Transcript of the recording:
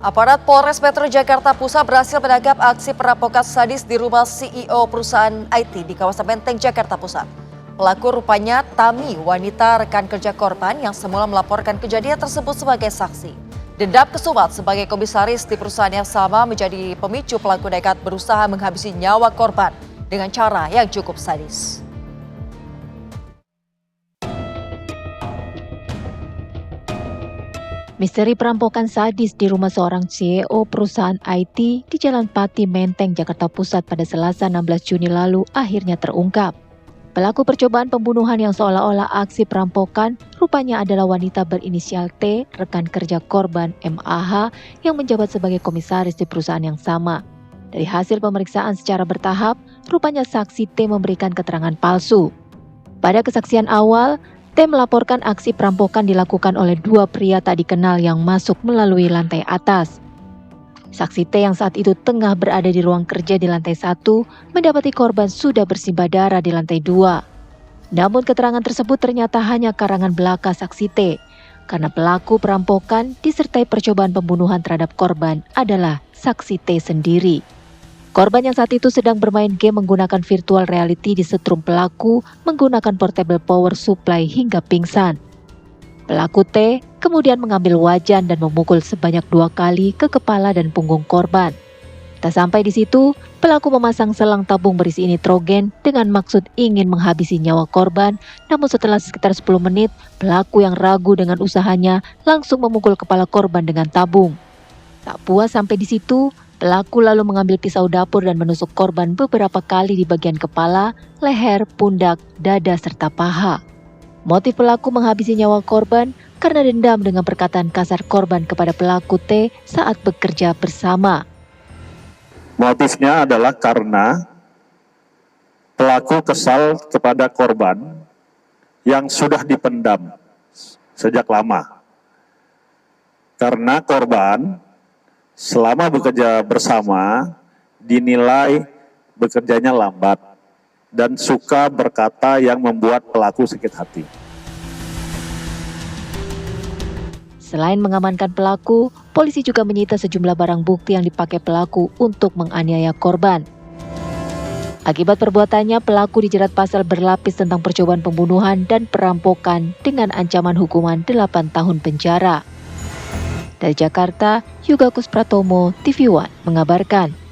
Aparat Polres Metro Jakarta Pusat berhasil menangkap aksi perampokan sadis di rumah CEO perusahaan IT di kawasan Menteng, Jakarta Pusat. Pelaku rupanya Tami, wanita rekan kerja korban yang semula melaporkan kejadian tersebut sebagai saksi. Dedap Kesumat sebagai komisaris di perusahaan yang sama menjadi pemicu pelaku nekat berusaha menghabisi nyawa korban dengan cara yang cukup sadis. Misteri perampokan sadis di rumah seorang CEO perusahaan IT di Jalan Pati, Menteng, Jakarta Pusat pada Selasa 16 Juni lalu akhirnya terungkap. Pelaku percobaan pembunuhan yang seolah-olah aksi perampokan rupanya adalah wanita berinisial T, rekan kerja korban MAH yang menjabat sebagai komisaris di perusahaan yang sama. Dari hasil pemeriksaan secara bertahap, rupanya saksi T memberikan keterangan palsu. Pada kesaksian awal, T melaporkan aksi perampokan dilakukan oleh dua pria tak dikenal yang masuk melalui lantai atas. Saksi T yang saat itu tengah berada di ruang kerja di lantai 1 mendapati korban sudah bersimbah darah di lantai 2. Namun keterangan tersebut ternyata hanya karangan belaka saksi T, karena pelaku perampokan disertai percobaan pembunuhan terhadap korban adalah saksi T sendiri. Korban yang saat itu sedang bermain game menggunakan virtual reality disetrum pelaku menggunakan portable power supply hingga pingsan. Pelaku T kemudian mengambil wajan dan memukul sebanyak 2 kali ke kepala dan punggung korban. Tak sampai di situ, pelaku memasang selang tabung berisi nitrogen dengan maksud ingin menghabisi nyawa korban, namun setelah sekitar 10 menit, pelaku yang ragu dengan usahanya langsung memukul kepala korban dengan tabung. Tak puas sampai di situ, pelaku lalu mengambil pisau dapur dan menusuk korban beberapa kali di bagian kepala, leher, pundak, dada, serta paha. Motif pelaku menghabisi nyawa korban karena dendam dengan perkataan kasar korban kepada pelaku T saat bekerja bersama. Motifnya adalah karena pelaku kesal kepada korban yang sudah dipendam sejak lama. Karena korban selama bekerja bersama dinilai bekerjanya lambat dan suka berkata yang membuat pelaku sakit hati. Selain mengamankan pelaku, polisi juga menyita sejumlah barang bukti yang dipakai pelaku untuk menganiaya korban. Akibat perbuatannya, pelaku dijerat pasal berlapis tentang percobaan pembunuhan dan perampokan dengan ancaman hukuman 8 tahun penjara. Dari Jakarta, Yuga Kuspratomo, TV One mengabarkan.